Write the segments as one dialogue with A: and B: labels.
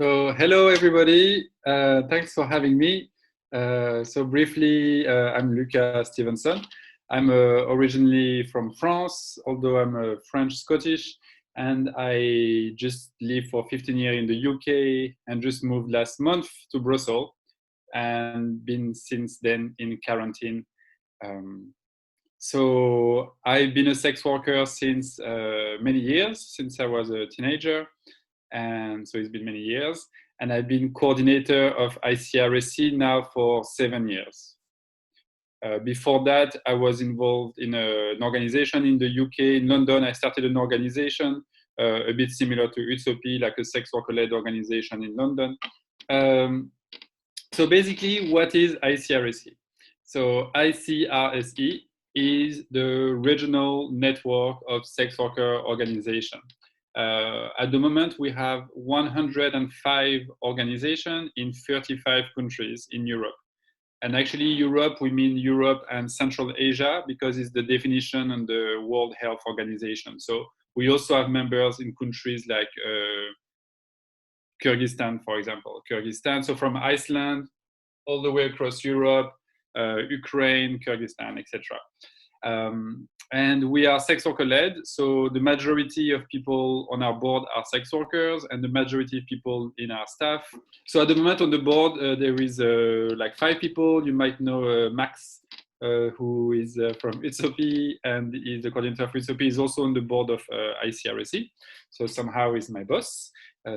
A: So hello everybody, thanks for having me. So briefly, I'm Luca Stevenson. I'm originally from France, although I'm French-Scottish, and I just lived for 15 years in the UK and just moved last month to Brussels and been since then in quarantine. Um, so I've been a sex worker since many years, since I was a teenager, and so it's been many years. And I've been coordinator of ICRSE now for 7 years. Before that, I was involved in an organization in the UK. In London, I started an organization a bit similar to Utsopi, like a sex worker-led organization in London. So basically, what is ICRSE? So ICRSE is the regional network of sex worker organization. At the moment, we have 105 organizations in 35 countries in Europe. And actually, Europe, we mean Europe and Central Asia because it's the definition on the World Health Organization. So we also have members in countries like Kyrgyzstan, for example. Kyrgyzstan, so from Iceland all the way across Europe, Ukraine, Kyrgyzstan, etc. And we are sex worker led, so the majority of people on our board are sex workers, and the majority of people in our staff. So at the moment on the board, there is like 5 people. You might know Max, who is from Utsopi and is the coordinator of Utsopi, is also on the board of ICRSE. So somehow is my boss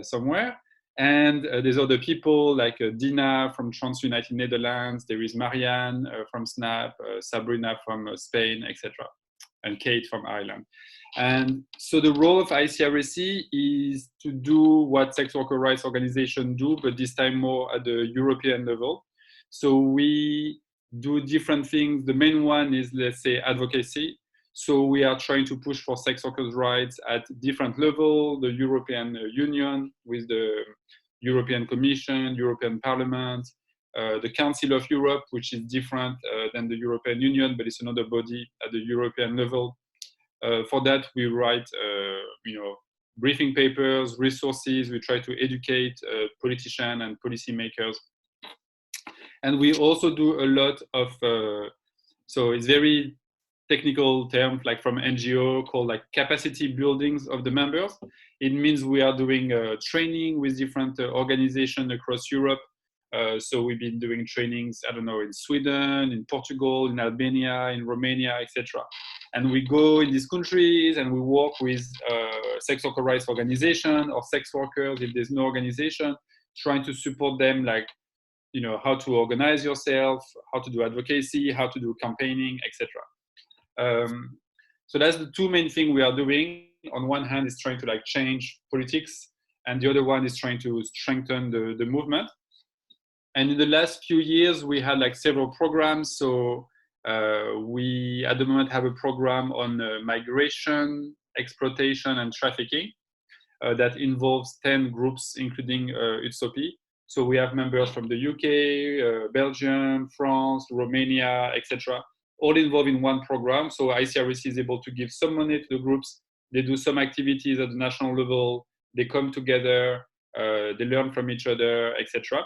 A: somewhere. And there's other people like Dina from Trans United Netherlands. There is Marianne from SNAP, Sabrina from Spain, etc. And Kate from Ireland. And so the role of ICRSE is to do what sex worker rights organizations do, but this time more at the European level. So we do different things. The main one is, let's say, advocacy. So we are trying to push for sex workers' rights at different levels, the European Union with the European Commission, European Parlement, the Council of Europe, which is different than the European Union, but it's another body at the European level. For that, we write, briefing papers, resources. We try to educate politicians and policymakers. And we also do a lot of, so it's very technical term, like from NGO, called like capacity buildings of the members. It means we are doing training with different organizations across Europe. So we've been doing trainings, I don't know, in Sweden, in Portugal, in Albania, in Romania, etc. And we go in these countries and we work with sex worker rights organization or sex workers if there's no organization, trying to support them, like, how to organize yourself, how to do advocacy, how to do campaigning, etc. So that's the two main things we are doing. On one hand is trying to like change politics, and the other one is trying to strengthen the movement. And in the last few years, we had like several programs. So we at the moment have a program on migration, exploitation, and trafficking that involves 10 groups, including Utsopi. So we have members from the UK, Belgium, France, Romania, etc., all involved in one program. So ICRSE is able to give some money to the groups. They do some activities at the national level. They come together. They learn from each other, etc.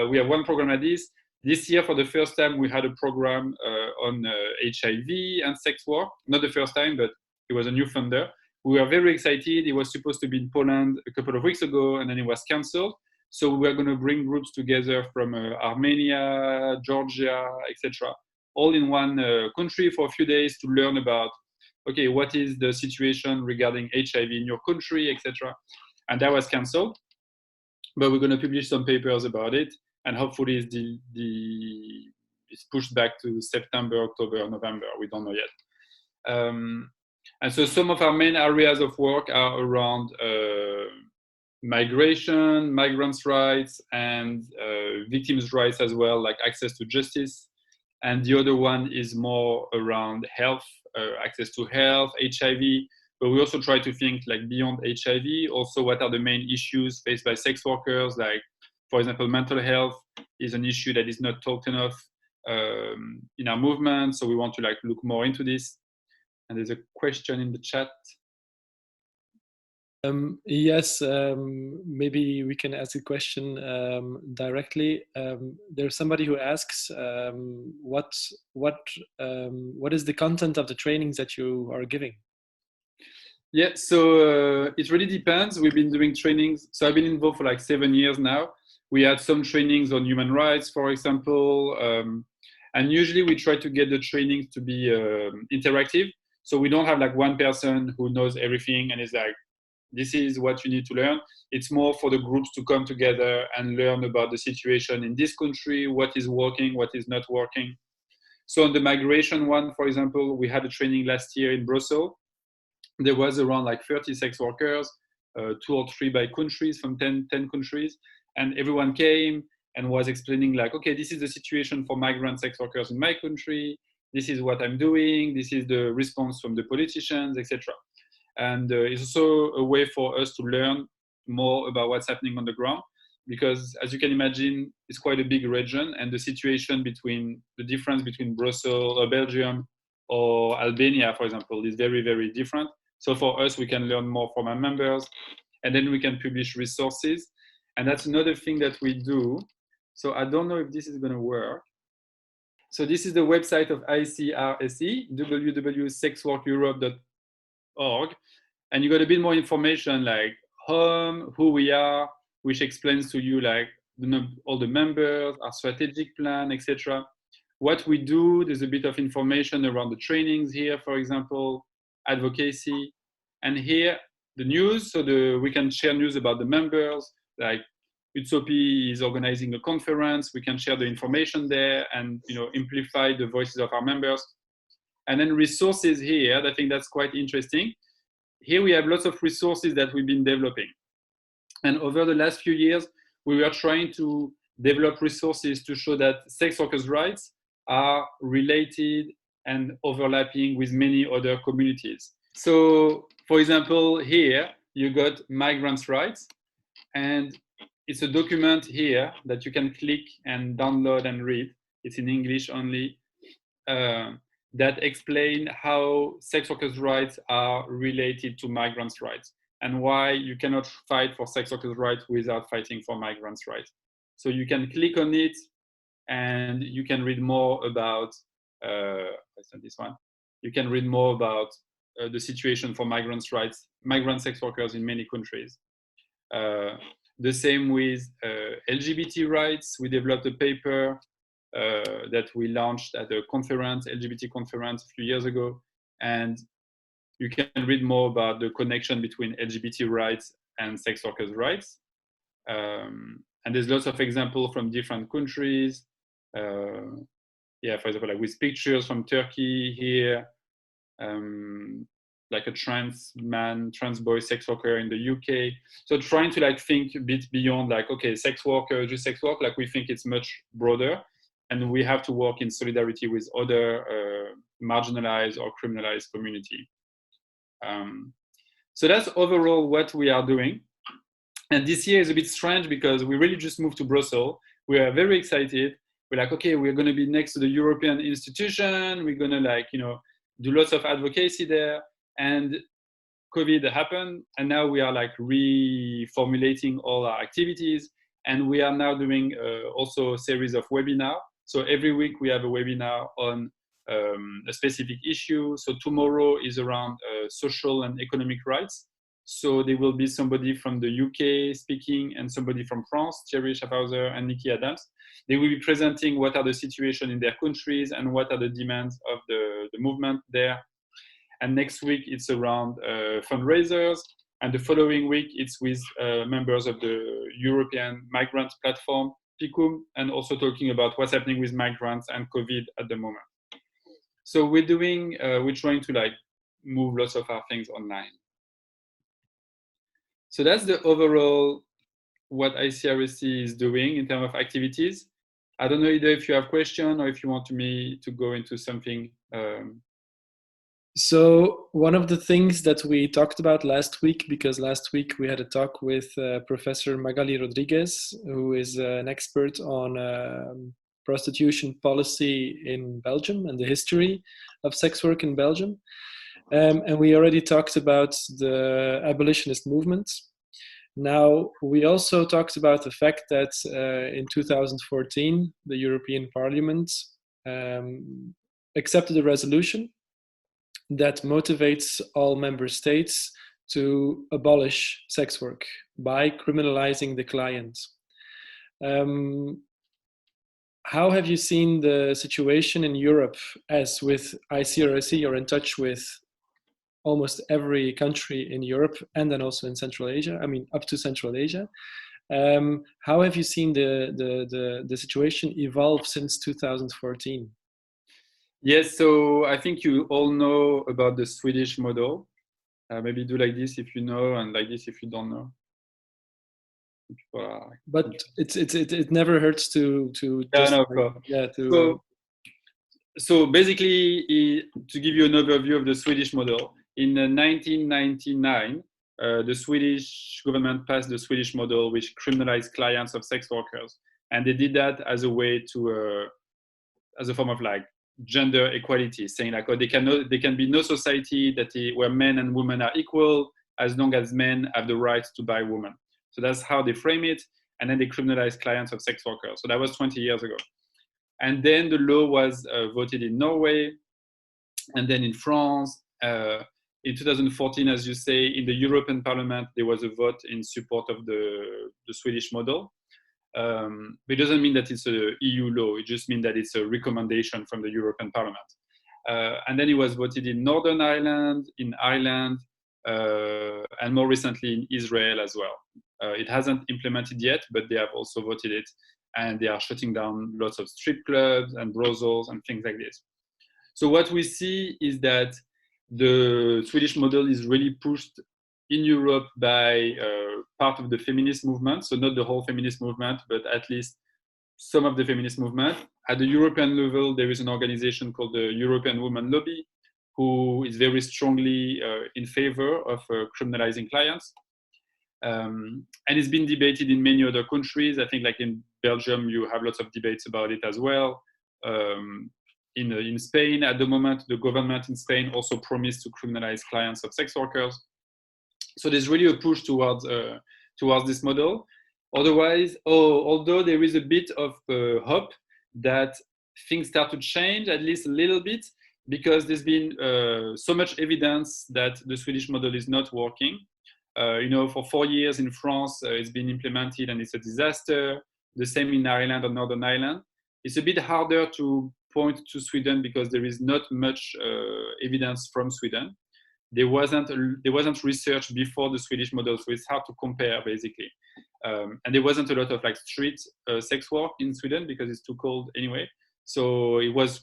A: We have one program like this. This year, for the first time, we had a program on HIV and sex work. Not the first time, but it was a new funder. We were very excited. It was supposed to be in Poland a couple of weeks ago, and then it was canceled. So we are going to bring groups together from Armenia, Georgia, etc., all in one country for a few days to learn about, okay, what is the situation regarding HIV in your country, etc. And that was canceled. But we're going to publish some papers about it, and hopefully it's pushed back to September, October, November. We don't know yet. And so some of our main areas of work are around migration, migrants' rights, and victims' rights as well, like access to justice. And the other one is more around health, access to health, HIV. But we also try to think like beyond HIV, also what are the main issues faced by sex workers, like, for example, mental health is an issue that is not talked enough in our movement. So we want to like look more into this. And there's a question in the chat.
B: Yes, maybe we can ask a question directly. There's somebody who asks, what is the content of the trainings that you are giving?
A: Yeah, so it really depends. We've been doing trainings. So I've been involved for like 7 years now. We had some trainings on human rights, for example. And usually we try to get the trainings to be interactive. So we don't have like one person who knows everything and is like, this is what you need to learn. It's more for the groups to come together and learn about the situation in this country, what is working, what is not working. So on the migration one, for example, we had a training last year in Brussels. There was around like 30 sex workers, 2 or 3 by countries from 10 countries. And everyone came and was explaining like, okay, this is the situation for migrant sex workers in my country. This is what I'm doing. This is the response from the politicians, etc. And it's also a way for us to learn more about what's happening on the ground, because as you can imagine, it's quite a big region, and the situation between the difference between Brussels or Belgium or Albania, for example, is very, very different. So for us, we can learn more from our members, and then we can publish resources. And that's another thing that we do. So I don't know if this is going to work. So this is the website of ICRSE, www.sexworkeurope.org. And you got a bit more information like who we are, which explains to you like all the members, our strategic plan, etc. What we do, there's a bit of information around the trainings here, for example, advocacy. And here, the news, so we can share news about the members, like Utsopi is organizing a conference, we can share the information there and amplify the voices of our members. And then resources here, I think that's quite interesting. Here we have lots of resources that we've been developing. And over the last few years, we were trying to develop resources to show that sex workers' rights are related and overlapping with many other communities. So, for example, here you got migrants' rights, and it's a document here that you can click and download and read. It's in English only. That explain how sex workers' rights are related to migrants' rights and why you cannot fight for sex workers' rights without fighting for migrants' rights. So you can click on it and you can read more about, this one. You can read more about the situation for migrants' rights, migrant sex workers in many countries. The same with LGBT rights. We developed a paper that we launched at a conference, LGBT conference a few years ago. And you can read more about the connection between LGBT rights and sex workers' rights. And there's lots of examples from different countries. For example, like with pictures from Turkey here, like a trans boy sex worker in the UK. So trying to like think a bit beyond like, okay, sex worker, just sex work, like we think it's much broader. And we have to work in solidarity with other marginalized or criminalized community. So that's overall what we are doing. And this year is a bit strange because we really just moved to Brussels. We are very excited. We're like, okay, we're going to be next to the European institution. We're going to like, do lots of advocacy there. And COVID happened. And now we are like reformulating all our activities. And we are now doing also a series of webinars. So every week we have a webinar on a specific issue. So tomorrow is around social and economic rights. So there will be somebody from the UK speaking and somebody from France, Thierry Schaffhauser and Nikki Adams. They will be presenting what are the situation in their countries and what are the demands of the movement there. And next week it's around fundraisers. And the following week it's with members of the European migrant platform, PICUM, and also talking about what's happening with migrants and COVID at the moment. So we're trying to like move lots of our things online. So that's the overall what ICRSE is doing in terms of activities. I don't know either if you have questions or if you want me to go into something.
B: So one of the things that we talked about last week, because last week we had a talk with Professor Magali Rodriguez, who is an expert on prostitution policy in Belgium and the history of sex work in Belgium. And we already talked about the abolitionist movement. Now, we also talked about the fact that in 2014, the European Parliament accepted a resolution that motivates all member states to abolish sex work by criminalizing the client. How have you seen the situation in Europe? As with ICRSE, you're in touch with almost every country in Europe and then also in Central Asia, I mean, up to Central Asia. How have you seen the situation evolve since 2014?
A: Yes, so I think you all know about the Swedish model. Maybe do like this if you know, and like this if you don't know.
B: But it never hurts to
A: yeah,
B: just
A: no, yeah, so basically, to give you an overview of the Swedish model, in 1999, the Swedish government passed the Swedish model, which criminalized clients of sex workers, and they did that as a way to, as a form of like gender equality, saying like, oh, there can be no society where men and women are equal as long as men have the right to buy women. So that's how they frame it, and then they criminalize clients of sex workers. So that was 20 years ago. And then the law was voted in Norway, and then in France. In 2014, as you say, in the European Parliament, there was a vote in support of the Swedish model. But it doesn't mean that it's an EU law. It just means that it's a recommendation from the European Parliament. And then it was voted in Northern Ireland, in Ireland, and more recently in Israel as well. It hasn't implemented yet, but they have also voted it. And they are shutting down lots of strip clubs and brothels and things like this. So what we see is that the Swedish model is really pushed in Europe by part of the feminist movement. So not the whole feminist movement, but at least some of the feminist movement. At the European level, there is an organization called the European Women Lobby, who is very strongly in favor of criminalizing clients. And it's been debated in many other countries. I think like in Belgium, you have lots of debates about it as well. In Spain, at the moment, the government in Spain also promised to criminalize clients of sex workers. So there's really a push towards this model. Otherwise, although there is a bit of hope that things start to change, at least a little bit, because there's been so much evidence that the Swedish model is not working. For 4 years in France, it's been implemented and it's a disaster. The same in Ireland or Northern Ireland. It's a bit harder to point to Sweden because there is not much evidence from Sweden. There wasn't research before the Swedish model, so it's hard to compare basically. And there wasn't a lot of like street sex work in Sweden because it's too cold anyway. So it was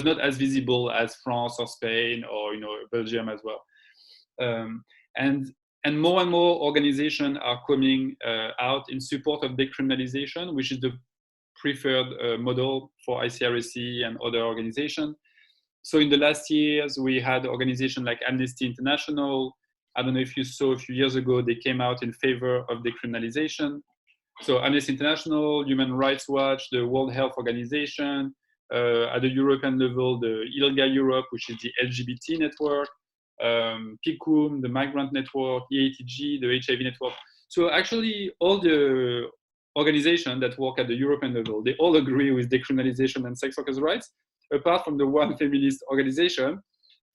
A: not as visible as France or Spain or Belgium as well. And more and more organizations are coming out in support of decriminalisation, which is the preferred model for ICRSE and other organizations. So in the last years, we had organizations like Amnesty International. I don't know if you saw a few years ago, they came out in favor of decriminalisation. So Amnesty International, Human Rights Watch, the World Health Organization, at the European level, the ILGA Europe, which is the LGBT network, PICUM, the Migrant Network, EATG, the HIV Network. So actually, all the organizations that work at the European level, they all agree with decriminalisation and sex workers' rights, apart from the one feminist organization,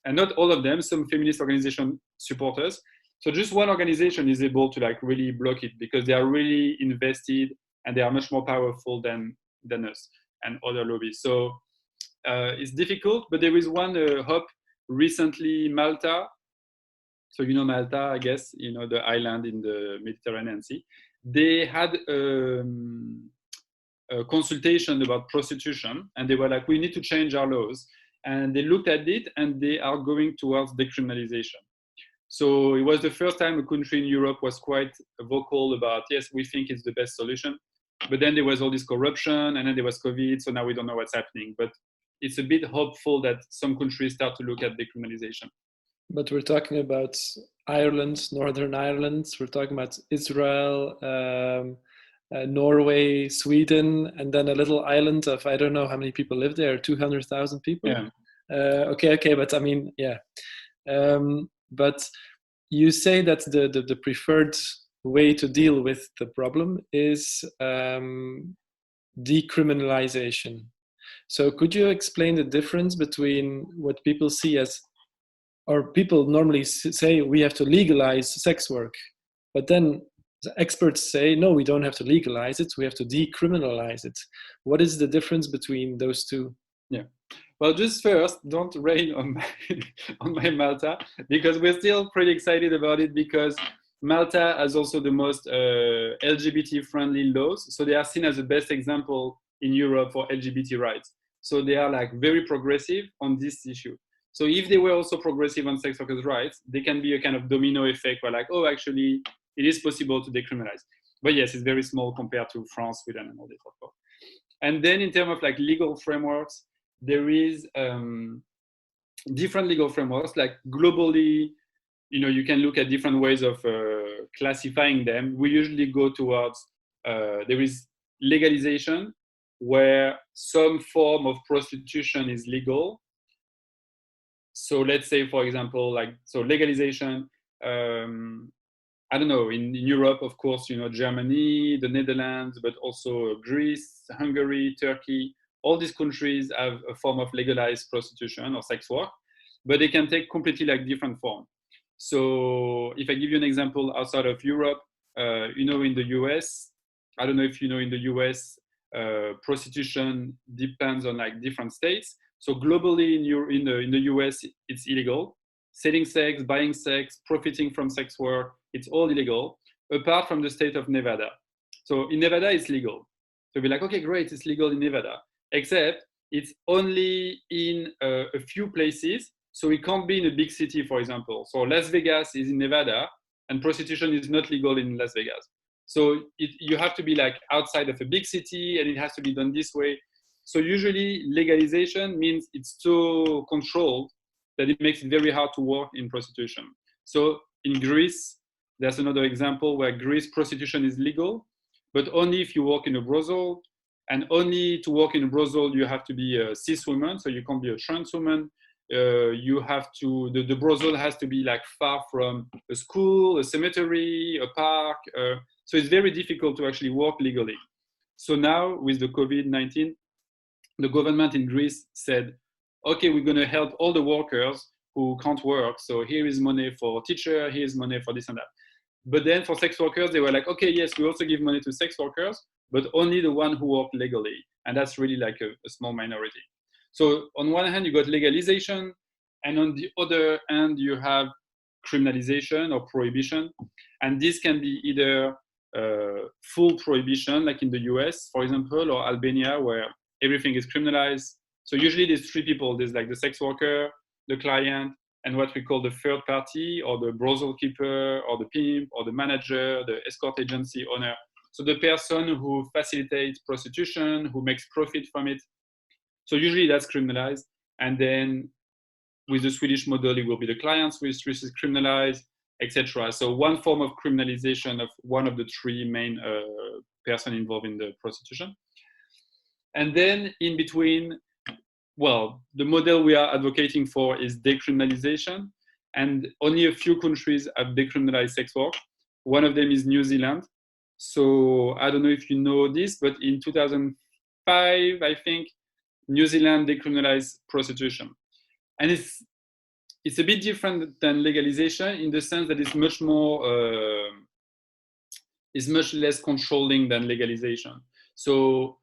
A: and not all of them. Some feminist organizations support us. So just one organization is able to like really block it because they are really invested and they are much more powerful than us and other lobbies. So it's difficult, but there is one hope. Recently, Malta. So Malta, I guess, the island in the Mediterranean Sea. They had a consultation about prostitution, and they were like, we need to change our laws. And they looked at it, and they are going towards decriminalization. So it was the first time a country in Europe was quite vocal about, yes, we think it's the best solution. But then there was all this corruption, and then there was COVID, so now we don't know what's happening. But it's a bit hopeful that some countries start to look at decriminalization.
B: But we're talking about Ireland, Northern Ireland. We're talking about Israel, Norway, Sweden, and then a little island of, I don't know how many people live there, 200,000 people.
A: Yeah.
B: Okay, but I mean, yeah. But you say that the preferred way to deal with the problem is decriminalization. So could you explain the difference between what people see as, or people normally say we have to legalize sex work, but then the experts say, no, we don't have to legalize it, we have to decriminalize it. What is the difference between those two?
A: Yeah. Well, just first, don't rain on on my Malta, because we're still pretty excited about it, because Malta has also the most LGBT-friendly laws. So they are seen as the best example in Europe for LGBT rights. So they are like very progressive on this issue. So if they were also progressive on sex workers' rights, they can be a kind of domino effect where like, oh, actually, it is possible to decriminalize. But yes, it's very small compared to France, Sweden, and all this, of course. And then in terms of like legal frameworks, there is different legal frameworks. Like globally, you can look at different ways of classifying them. We usually go towards, there is legalization, where some form of prostitution is legal. So let's say, for example, legalization, I don't know, in Europe, of course, Germany, the Netherlands, but also Greece, Hungary, Turkey, all these countries have a form of legalized prostitution or sex work, but they can take completely like different form. So if I give you an example outside of Europe, in the US, I don't know if you know, in the US, prostitution depends on like different states. So globally in the US, it's illegal. Selling sex, buying sex, profiting from sex work, it's all illegal, apart from the state of Nevada. So in Nevada, it's legal. So we're like, okay, great, it's legal in Nevada. Except it's only in a few places. So it can't be in a big city, for example. So Las Vegas is in Nevada, and prostitution is not legal in Las Vegas. So you have to be like outside of a big city, and it has to be done this way. So usually legalization means it's so controlled that it makes it very hard to work in prostitution. So in Greece, there's another example where Greece prostitution is legal, but only if you work in a brothel. And only to work in a brothel, you have to be a cis woman, so you can't be a trans woman. You have to, the brothel has to be like far from a school, a cemetery, a park. So it's very difficult to actually work legally. So now with the COVID-19, the government in Greece said, okay, we're going to help all the workers who can't work. So here is money for teacher, here's money for this and that. But then for sex workers, they were like, okay, yes, we also give money to sex workers, but only the one who work legally. And that's really like a small minority. So on one hand, you got legalization, and on the other hand, you have criminalization or prohibition. And this can be either full prohibition, like in the US, for example, or Albania, where everything is criminalized. So usually there's three people. There's like the sex worker, the client, and what we call the third party, or the brothel keeper, or the pimp, or the manager, the escort agency owner. So the person who facilitates prostitution, who makes profit from it. So usually that's criminalized. And then with the Swedish model, it will be the clients which is criminalized, etc. So one form of criminalization of one of the three main person involved in the prostitution. And then in between, well, the model we are advocating for is decriminalization, and only a few countries have decriminalized sex work. One of them is New Zealand. So I don't know if you know this, but in 2005, I think, New Zealand decriminalized prostitution. And it's a bit different than legalization in the sense that it's much more, it's much less controlling than legalization. So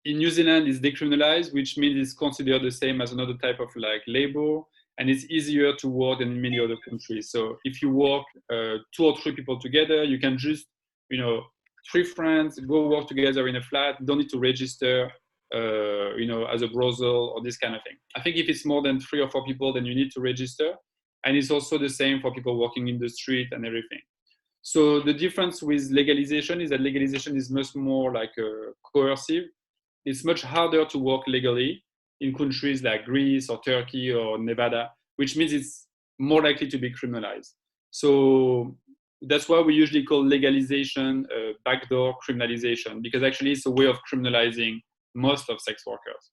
A: in New Zealand, it's decriminalized, which means it's considered the same as another type of like labor, and it's easier to work than in many other countries. So if you work 2 or 3 people together, you can just, 3 friends go work together in a flat, don't need to register, as a brothel or this kind of thing. I think if it's more than 3 or 4 people, then you need to register. And it's also the same for people working in the street and everything. So the difference with legalization is that legalization is much more like coercive. It's much harder to work legally in countries like Greece or Turkey or Nevada, which means it's more likely to be criminalized. So that's why we usually call legalization backdoor criminalization, because actually it's a way of criminalizing most of sex workers.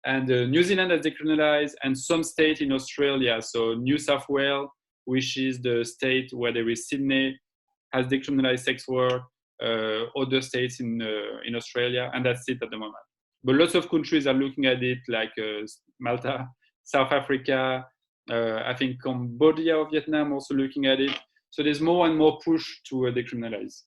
A: And New Zealand has decriminalized, and some state in Australia, so New South Wales, which is the state where there is Sydney, has decriminalized sex work. Other states in Australia, and that's it at the moment. But lots of countries are looking at it, like Malta, South Africa, I think Cambodia or Vietnam also looking at it. So there's more and more push to decriminalize.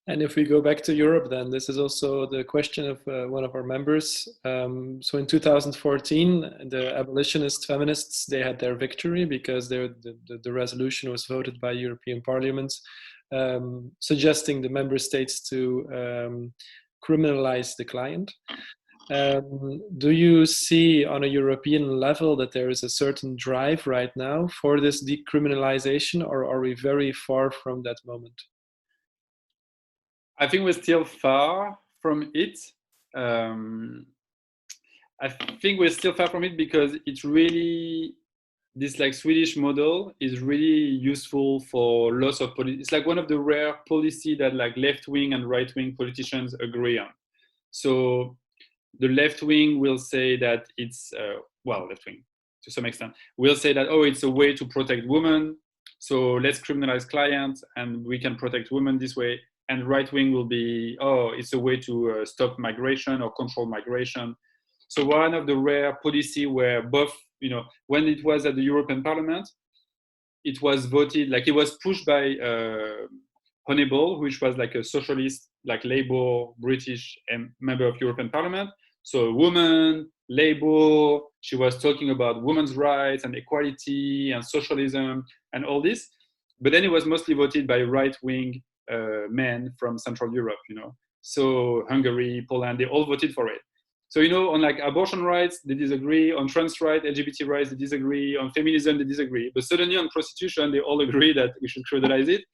B: And if we go back to Europe, then this is also the question of one of our members. So in 2014, the abolitionist feminists, they had their victory because the resolution was voted by European Parliament, suggesting the member states to criminalize the client. Do you see on a European level that there is a certain drive right now for this decriminalization, or are we very far from that moment?
A: I think we're still far from it. I think we're still far from it because it's really, this like Swedish model is really useful for lots of it's like one of the rare policy that like left-wing and right-wing politicians agree on. So the left-wing will say that it's, well, left-wing to some extent, will say that, oh, it's a way to protect women. So let's criminalize clients and we can protect women this way. And right-wing will be, oh, it's a way to stop migration or control migration. So one of the rare policy where both, you know, when it was at the European Parliament, it was voted, like it was pushed by Honeyball, which was like a socialist, like Labour, British member of European Parliament. So a woman, Labour, she was talking about women's rights and equality and socialism and all this. But then it was mostly voted by right-wing men from Central Europe, you know. So Hungary, Poland, they all voted for it. So, you know, on like abortion rights, they disagree. On trans rights, LGBT rights, they disagree. On feminism, they disagree. But suddenly on prostitution, they all agree that we should criminalize it.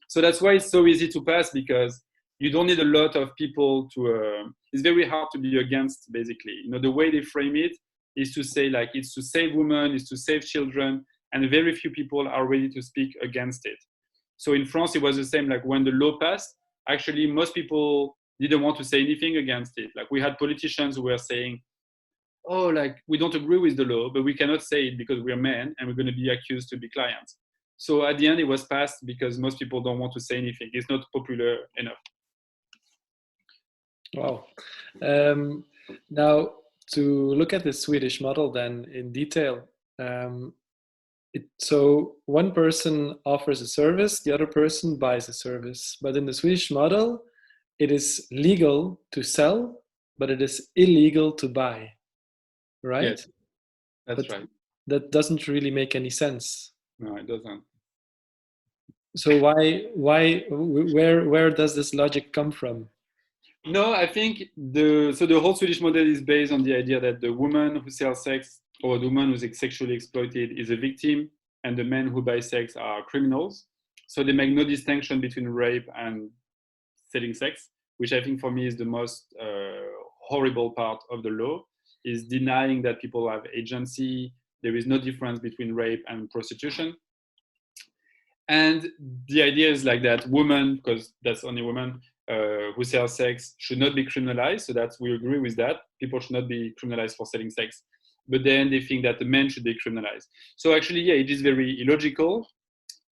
A: So that's why it's so easy to pass, because you don't need a lot of people to, it's very hard to be against, basically. You know, the way they frame it is to say like, it's to save women, it's to save children, and very few people are ready to speak against it. So in France, it was the same, like when the law passed, actually most people didn't want to say anything against it. Like we had politicians who were saying, oh, like we don't agree with the law, but we cannot say it because we're men and we're going to be accused to be clients. So at the end, it was passed because most people don't want to say anything. It's not popular enough.
B: Wow. Now, to look at the Swedish model then in detail, so one person offers a service, the other person buys a service. But in the Swedish model, it is legal to sell, but it is illegal to buy, right?
A: Yes, that's right.
B: That doesn't really make any sense.
A: No, it doesn't.
B: So where does this logic come from?
A: No, I think the whole Swedish model is based on the idea that the woman who sells sex or the woman who's sexually exploited is a victim, and the men who buy sex are criminals. So they make no distinction between rape and selling sex, which I think for me is the most horrible part of the law, is denying that people have agency. There is no difference between rape and prostitution. And the idea is like that women, because that's only women, who sell sex should not be criminalized. So that we agree with that. People should not be criminalized for selling sex. But then they think that the men should be criminalized. So actually, yeah, it is very illogical,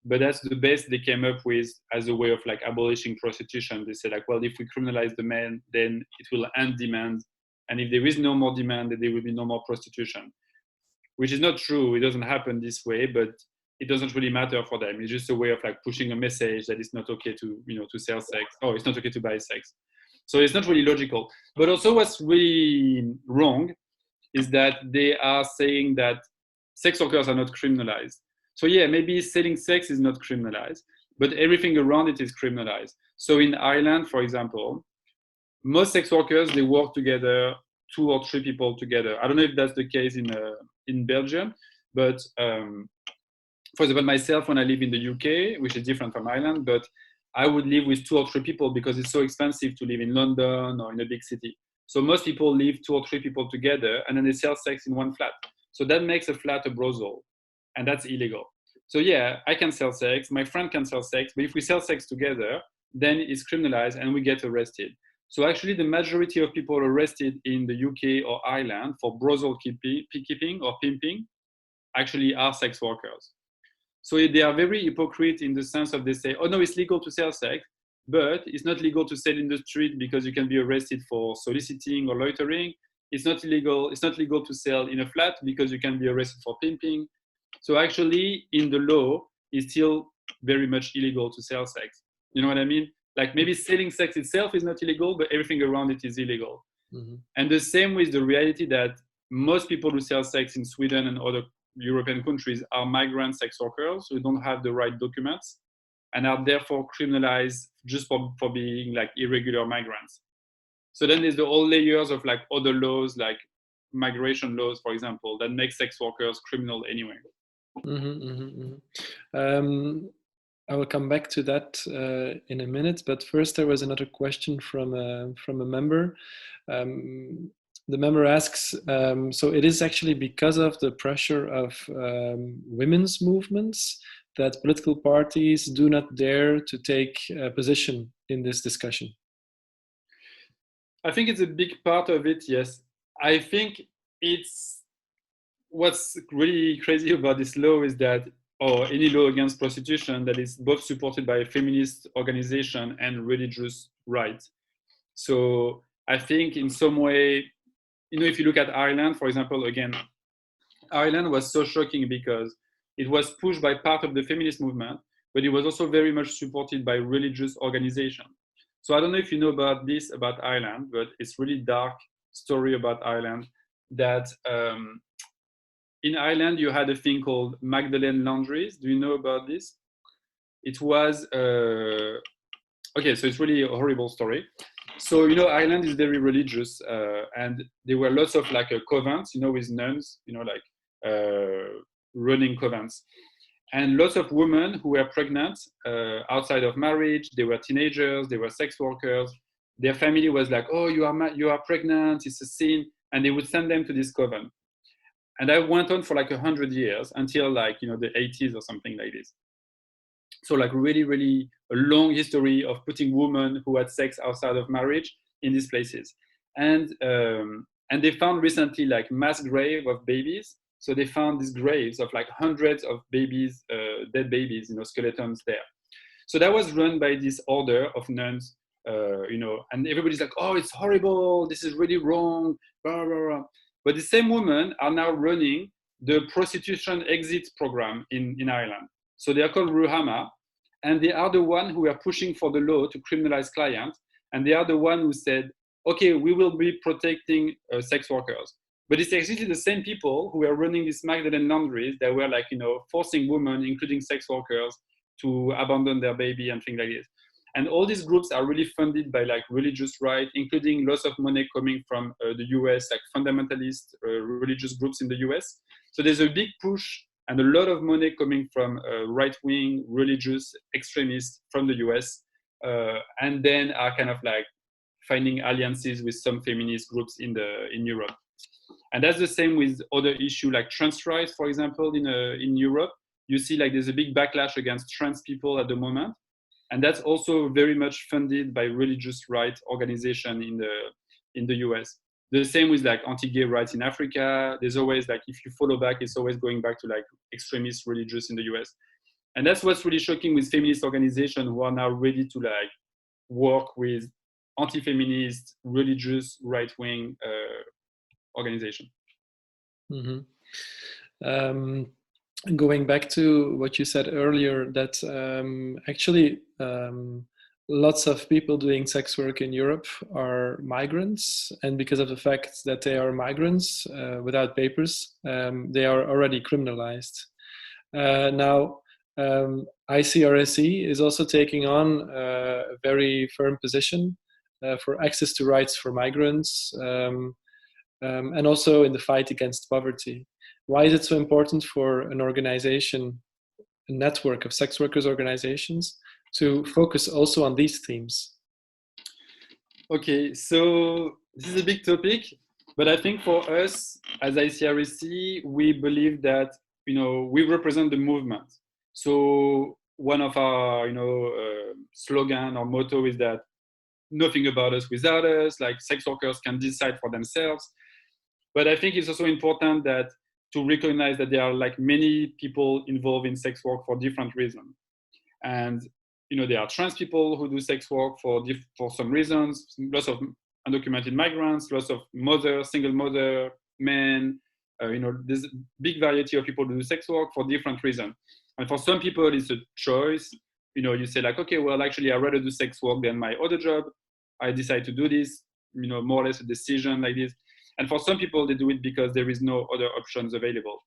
A: but that's the best they came up with as a way of like abolishing prostitution. They said like, well, if we criminalize the men, then it will end demand. And if there is no more demand, then there will be no more prostitution, which is not true. It doesn't happen this way, but it doesn't really matter for them. It's just a way of like pushing a message that it's not okay to, you know, to sell sex. Oh, it's not okay to buy sex. So it's not really logical. But also what's really wrong is that they are saying that sex workers are not criminalized. So yeah, maybe selling sex is not criminalized, but everything around it is criminalized. So in Ireland, for example, most sex workers, they work together, 2 or 3 people together. I don't know if that's the case in Belgium, but for example, myself, when I live in the UK, which is different from Ireland, but I would live with 2 or 3 people because it's so expensive to live in London or in a big city. So most people live 2 or 3 people together and then they sell sex in one flat. So that makes a flat a brothel, and that's illegal. So yeah, I can sell sex, my friend can sell sex, but if we sell sex together, then it's criminalized and we get arrested. So actually the majority of people arrested in the UK or Ireland for brothel keeping or pimping actually are sex workers. So they are very hypocrite in the sense of they say, oh no, it's legal to sell sex, but it's not legal to sell in the street because you can be arrested for soliciting or loitering. It's not legal to sell in a flat because you can be arrested for pimping. So actually in the law, it's still very much illegal to sell sex. You know what I mean? Like maybe selling sex itself is not illegal, but everything around it is illegal. Mm-hmm. And the same with the reality that most people who sell sex in Sweden and other European countries are migrant sex workers who don't have the right documents and are therefore criminalized just for being like irregular migrants. So then there's the whole layers of like other laws, like migration laws, for example, that make sex workers criminal anyway.
B: Mm-hmm, mm-hmm. I will come back to that in a minute, but first there was another question from a member. The member asks, so it is actually because of the pressure of women's movements that political parties do not dare to take a position in this discussion?
A: I think it's a big part of it, yes. I think it's what's really crazy about this law is that, or any law against prostitution, that is both supported by a feminist organization and religious right. So I think in some way, you know, if you look at Ireland, for example, again, Ireland was so shocking because it was pushed by part of the feminist movement, but it was also very much supported by religious organization. So I don't know if you know about this, about Ireland, but it's really dark story about Ireland that in Ireland, you had a thing called Magdalene laundries. Do you know about this? It was, okay, so it's really a horrible story. So, you know, Ireland is very religious and there were lots of like convents, you know, with nuns, you know, like running convents. And lots of women who were pregnant outside of marriage, they were teenagers, they were sex workers. Their family was like, oh, you are pregnant, it's a sin. And they would send them to this convent. And that went on for like 100 years until like, you know, the 80s or something like this. So like really, really a long history of putting women who had sex outside of marriage in these places. And they found recently like mass grave of babies. So they found these graves of like hundreds of babies, dead babies, you know, skeletons there. So that was run by this order of nuns, you know, and everybody's like, oh, it's horrible. This is really wrong. Blah, blah, blah. But the same women are now running the prostitution exit program in Ireland. So they are called Ruhama, and they are the one who are pushing for the law to criminalize clients. And they are the one who said, okay, we will be protecting sex workers. But it's exactly the same people who are running these Magdalene laundries that were like, you know, forcing women, including sex workers, to abandon their baby and things like this. And all these groups are really funded by like religious right, including lots of money coming from the US, like fundamentalist religious groups in the US. So there's a big push and a lot of money coming from right-wing religious extremists from the US, and then are kind of like finding alliances with some feminist groups in Europe. And that's the same with other issues like trans rights, for example, in Europe. You see like there's a big backlash against trans people at the moment. And that's also very much funded by religious rights organization in the US. The same with like anti-gay rights in Africa. There's always like, if you follow back, it's always going back to like extremist religious in the US. And that's what's really shocking with feminist organizations who are now ready to like work with anti-feminist, religious, right-wing organization.
B: Mm-hmm. Going back to what you said earlier, that actually lots of people doing sex work in Europe are migrants, and because of the fact that they are migrants without papers, they are already criminalized. Now, ICRSE is also taking on a very firm position for access to rights for migrants, and also in the fight against poverty. Why is it so important for an organization, a network of sex workers organizations, to focus also on these themes?
A: Okay, so this is a big topic, but I think for us as ICRSE, we believe that, you know, we represent the movement. So one of our, you know, slogan or motto is that nothing about us without us, like sex workers can decide for themselves. But I think it's also important that to recognize that there are like many people involved in sex work for different reasons. And there are trans people who do sex work for some reasons, lots of undocumented migrants, lots of single mother, men, there's a big variety of people who do sex work for different reasons. And for some people, it's a choice. You say like, okay, well, actually, I'd rather do sex work than my other job. I decide to do this, more or less a decision like this. And for some people, they do it because there is no other options available.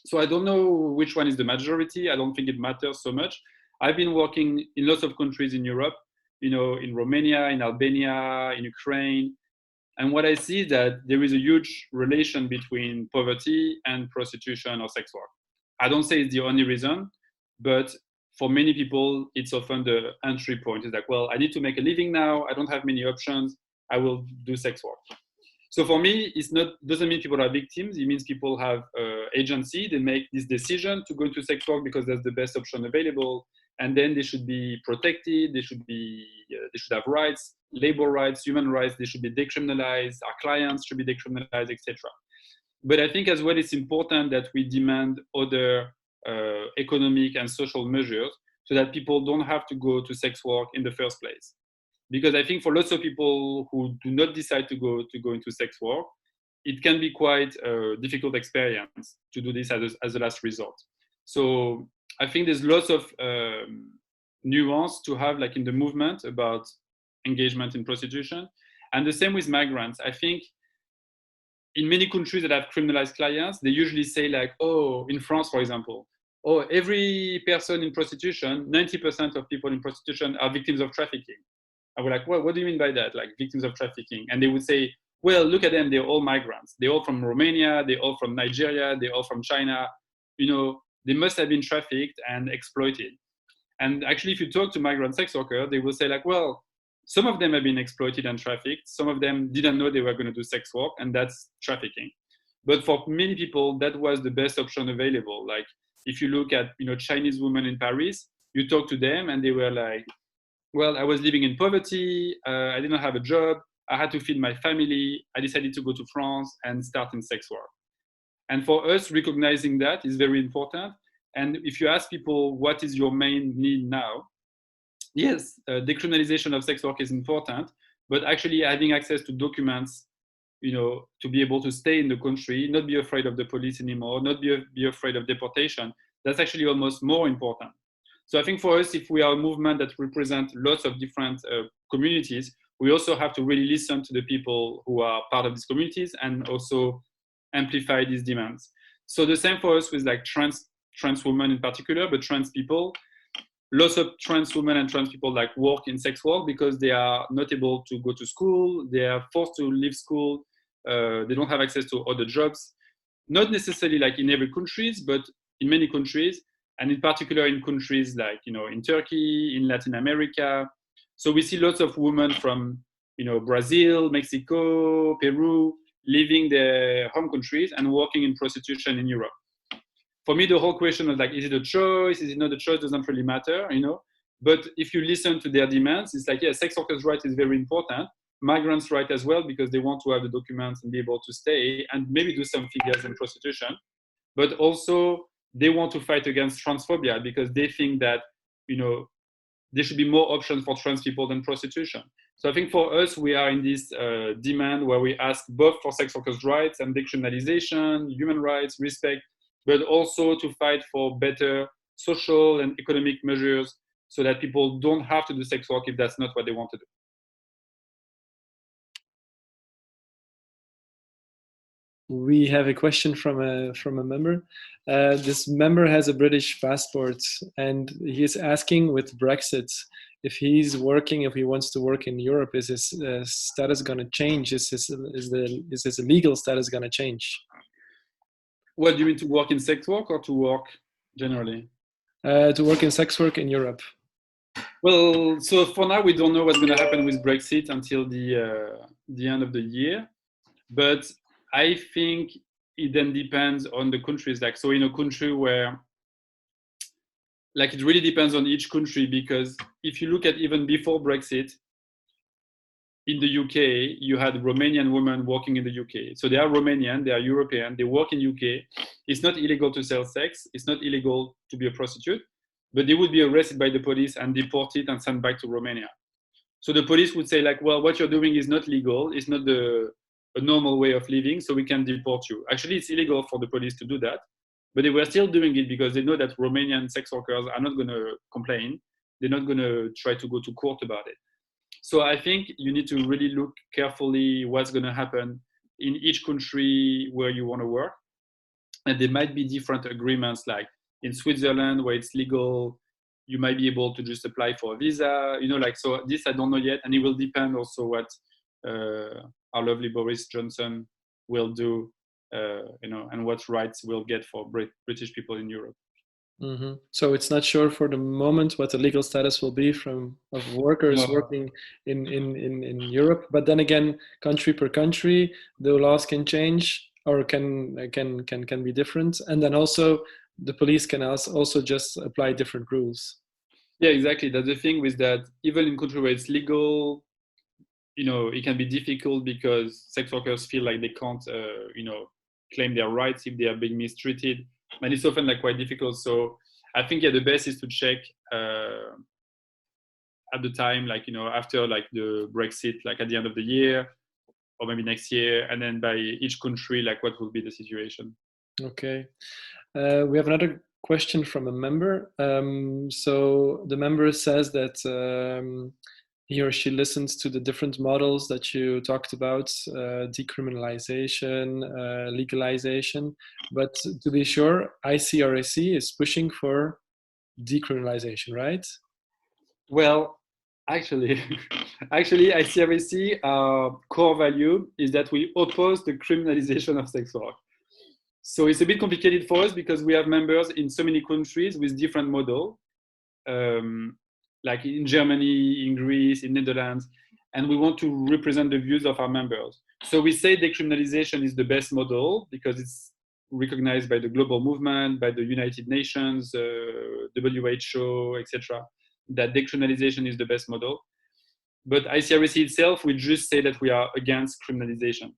A: So I don't know which one is the majority. I don't think it matters so much. I've been working in lots of countries in Europe, in Romania, in Albania, in Ukraine. And what I see is that there is a huge relation between poverty and prostitution or sex work. I don't say it's the only reason, but for many people, it's often the entry point. It's like, well, I need to make a living now. I don't have many options. I will do sex work. So for me, doesn't mean people are victims. It means people have agency. They make this decision to go into sex work because that's the best option available. And then they should be protected. They should have rights, labor rights, human rights. They should be decriminalized. Our clients should be decriminalized, etc. But I think as well, it's important that we demand other economic and social measures so that people don't have to go to sex work in the first place. Because I think for lots of people who do not decide to go into sex work, it can be quite a difficult experience to do this as a last resort. So I think there's lots of nuance to have like in the movement about engagement in prostitution. And the same with migrants. I think in many countries that have criminalized clients, they usually say like, oh, in France, for example, oh, every person in prostitution, 90% of people in prostitution are victims of trafficking. I was like, well, what do you mean by that? Like victims of trafficking? And they would say, well, look at them. They're all migrants. They're all from Romania. They're all from Nigeria. They're all from China. They must have been trafficked and exploited. And actually, if you talk to migrant sex workers, they will say like, well, some of them have been exploited and trafficked. Some of them didn't know they were going to do sex work, and that's trafficking. But for many people, that was the best option available. Like if you look at, Chinese women in Paris, you talk to them and they were like, well, I was living in poverty. I didn't have a job. I had to feed my family. I decided to go to France and start in sex work. And for us, recognizing that is very important. And if you ask people, what is your main need now? Yes, decriminalization of sex work is important, but actually having access to documents, to be able to stay in the country, not be afraid of the police anymore, not be afraid of deportation, that's actually almost more important. So I think for us, if we are a movement that represents lots of different communities, we also have to really listen to the people who are part of these communities and also amplify these demands. So the same for us with like trans women in particular, but trans people. Lots of trans women and trans people like work in sex work because they are not able to go to school. They are forced to leave school. They don't have access to other jobs. Not necessarily like in every country, but in many countries. And in particular in countries like, in Turkey, in Latin America. So we see lots of women from, Brazil, Mexico, Peru, leaving their home countries and working in prostitution in Europe. For me, the whole question was like, is it a choice? Is it not a choice? Doesn't really matter, But if you listen to their demands, it's like, yeah, sex workers' right is very important. Migrants' right as well, because they want to have the documents and be able to stay and maybe do some figures in prostitution. But also, they want to fight against transphobia because they think that, there should be more options for trans people than prostitution. So I think for us, we are in this demand where we ask both for sex workers' rights and decriminalization, human rights, respect, but also to fight for better social and economic measures so that people don't have to do sex work if that's not what they want to do.
B: We have a question from a member. This member has a British passport, and he is asking with Brexit if he wants to work in Europe, is his status going to change? Is his legal status going to change?
A: What do you mean, to work in sex work or to work generally?
B: To work in sex work in Europe.
A: Well, so for now, we don't know what's going to happen with Brexit until the end of the year. But I think it then depends on the countries. Like, so in a country where, like, it really depends on each country, because if you look at even before Brexit, in the UK, you had Romanian women working in the UK. So they are Romanian, they are European, they work in UK. It's not illegal to sell sex. It's not illegal to be a prostitute, but they would be arrested by the police and deported and sent back to Romania. So the police would say like, well, what you're doing is not legal. It's not a normal way of living, so we can deport you. Actually, it's illegal for the police to do that, but they were still doing it because they know that Romanian sex workers are not going to complain. They're not going to try to go to court about it. So I think you need to really look carefully what's going to happen in each country where you want to work. And there might be different agreements, like in Switzerland where it's legal, you might be able to just apply for a visa, like, so this I don't know yet. And it will depend also what our lovely Boris Johnson will do, and what rights we'll get for British people in Europe.
B: Mm-hmm. So it's not sure for the moment what the legal status will be of workers working in Europe. But then again, country per country, the laws can change or can be different. And then also the police can also just apply different rules.
A: Yeah, exactly. That's the thing with that. Even in country where it's legal, it can be difficult because sex workers feel like they can't, claim their rights if they are being mistreated. And it's often like quite difficult. So I think, the best is to check at the time, like, after like the Brexit, like at the end of the year or maybe next year, and then by each country, like what will be the situation.
B: Okay. We have another question from a member. So the member says that he or she listens to the different models that you talked about, decriminalisation, legalisation, but to be sure, ICRSE is pushing for decriminalisation, right?
A: Well, actually, ICRSE, our core value is that we oppose the criminalization of sex work. So it's a bit complicated for us because we have members in so many countries with different models. Like in Germany, in Greece, in Netherlands, and we want to represent the views of our members. So we say decriminalization is the best model because it's recognized by the global movement, by the United Nations, WHO, etc., that decriminalization is the best model. But ICRSE itself, we just say that we are against criminalization.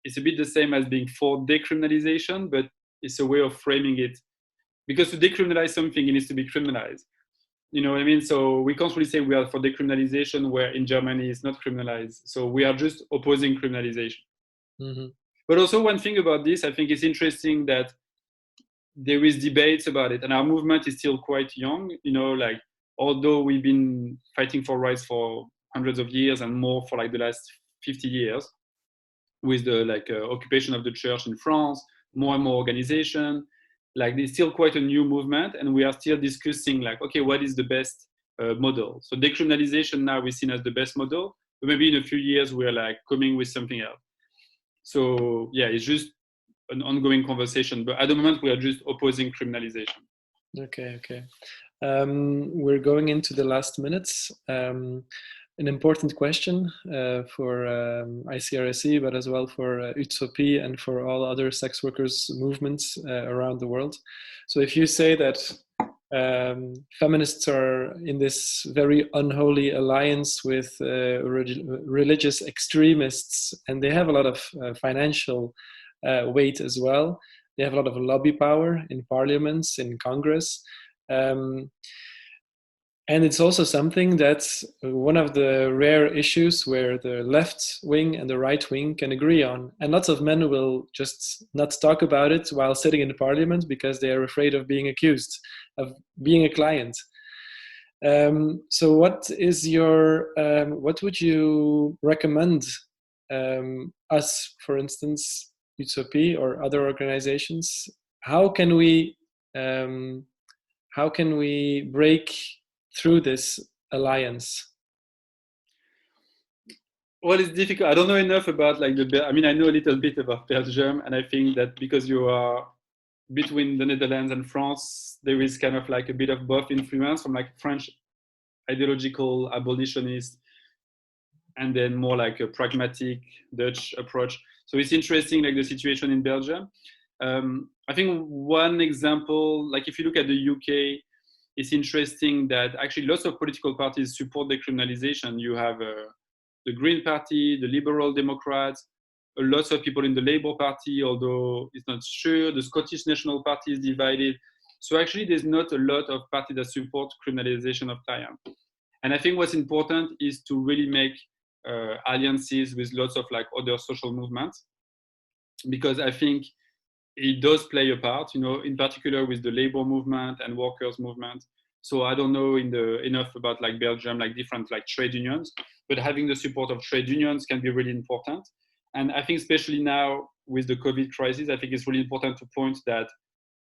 A: It's a bit the same as being for decriminalization, but it's a way of framing it. Because to decriminalize something, it needs to be criminalized. You know what I mean? So we can't really say we are for decriminalization where in Germany it's not criminalized. So we are just opposing criminalization. Mm-hmm. But also one thing about this, I think it's interesting that there is debates about it and our movement is still quite young, like although we've been fighting for rights for hundreds of years and more for like the last 50 years with the occupation of the church in France, more and more organization. Like there's still quite a new movement and we are still discussing like, okay, what is the best model? So decriminalization now is seen as the best model, but maybe in a few years we're like coming with something else. So yeah, it's just an ongoing conversation, but at the moment we are just opposing criminalization.
B: Okay. We're going into the last minutes. An important question for ICRSE, but as well for Utsopi and for all other sex workers movements around the world. So if you say that feminists are in this very unholy alliance with religious extremists, and they have a lot of financial weight as well, they have a lot of lobby power in parliaments, in Congress. And it's also something that's one of the rare issues where the left wing and the right wing can agree on. And lots of men will just not talk about it while sitting in the parliament because they are afraid of being accused of being a client. So what would you recommend us, for instance, Utsopi or other organizations? How can we break through this alliance?
A: Well, it's difficult. I don't know enough about I know a little bit about Belgium, and I think that because you are between the Netherlands and France, there is kind of like a bit of both influence from like French ideological abolitionist and then more like a pragmatic Dutch approach. So it's interesting, like the situation in Belgium. I think one example, like if you look at the UK, it's interesting that actually lots of political parties support decriminalization. You have the Green Party, the Liberal Democrats, a lot of people in the Labour Party, although it's not sure. The Scottish National Party is divided. So actually, there's not a lot of parties that support criminalization of crime. And I think what's important is to really make alliances with lots of like other social movements, because I think it does play a part, you know, in particular with the labor movement and workers movement. So I don't know enough about like Belgium, like different like trade unions, but having the support of trade unions can be really important. And I think especially now with the COVID crisis, I think it's really important to point that,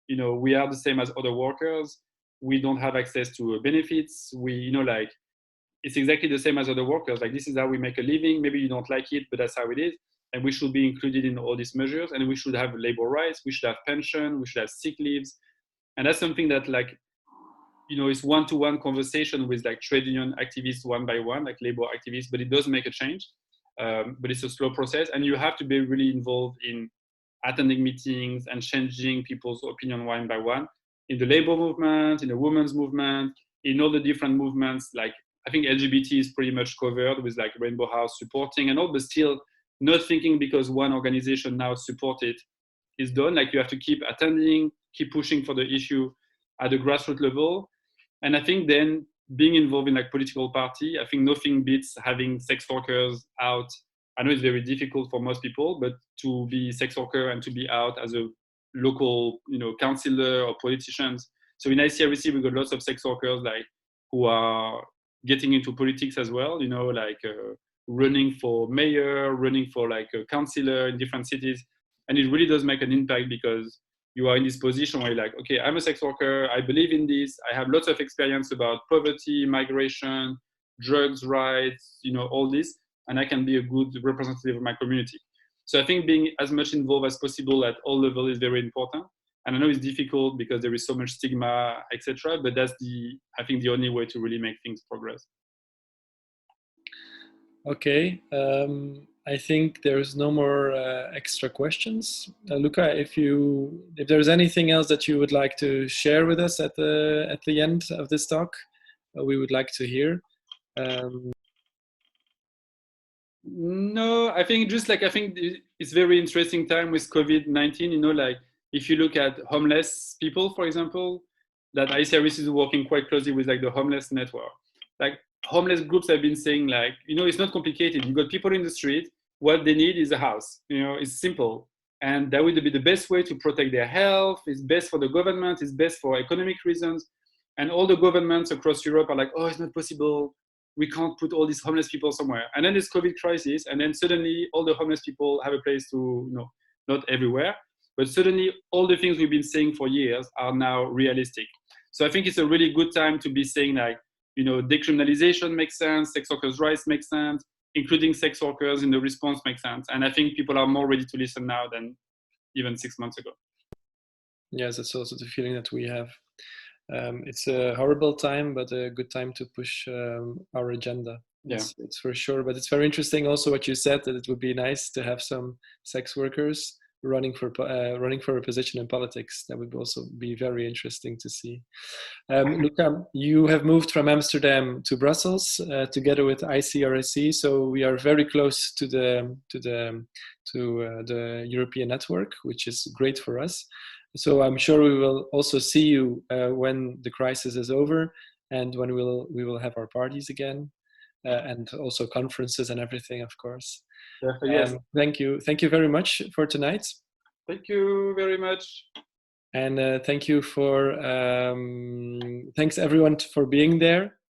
A: you know, we are the same as other workers. We don't have access to benefits. We, you know, like it's exactly the same as other workers. Like this is how we make a living. Maybe you don't like it, but that's how it is. And we should be included in all these measures. And we should have labor rights. We should have pension. We should have sick leaves. And that's something that like, you know, it's one-to-one conversation with like trade union activists one by one, like labor activists, but it does make a change. But it's a slow process. And you have to be really involved in attending meetings and changing people's opinion one by one. In the labor movement, in the women's movement, in all the different movements, like I think LGBT is pretty much covered with like Rainbow House supporting and all, but still not thinking because one organization now support it is done. Like you have to keep attending, keep pushing for the issue at the grassroots level. And I think then being involved in like political party, I think nothing beats having sex workers out. I know it's very difficult for most people, but to be sex worker and to be out as a local, you know, councillor or politicians. So in ICRSE, we got lots of sex workers like who are getting into politics as well, you know, like running for mayor, running for like a councillor in different cities. And it really does make an impact because you are in this position where you're like, okay, I'm a sex worker, I believe in this, I have lots of experience about poverty, migration, drugs rights, you know, all this, and I can be a good representative of my community. So I think being as much involved as possible at all levels is very important. And I know it's difficult because there is so much stigma, etc. But that's I think the only way to really make things progress.
B: Okay, I think there's no more extra questions. Luca, if there's anything else that you would like to share with us at the end of this talk, we would like to hear.
A: No, I think it's very interesting time with COVID-19. You know, like if you look at homeless people, for example, that ICRSE is working quite closely with like the homeless network. Like homeless groups have been saying like, you know, it's not complicated. You got people in the street. What they need is a house. You know, it's simple. And that would be the best way to protect their health. It's best for the government. It's best for economic reasons. And all the governments across Europe are like, oh, it's not possible. We can't put all these homeless people somewhere. And then this COVID crisis, and then suddenly all the homeless people have a place to, you know, not everywhere, but suddenly all the things we've been saying for years are now realistic. So I think it's a really good time to be saying like, you know, decriminalisation makes sense, sex workers' rights make sense, including sex workers in the response makes sense. And I think people are more ready to listen now than even 6 months ago.
B: Yes, that's also the feeling that we have. It's a horrible time, but a good time to push our agenda. It's for sure. But it's very interesting also what you said, that it would be nice to have some sex workers running for a position in politics. That would also be very interesting to see. Luca, you have moved from Amsterdam to Brussels together with ICRSE, so we are very close to the European network, which is great for us. So I'm sure we will also see you when the crisis is over and when we will have our parties again and also conferences and everything, of course.
A: Yes.
B: Thank you very much for tonight.
A: Thank you very much.
B: And thanks everyone for being there.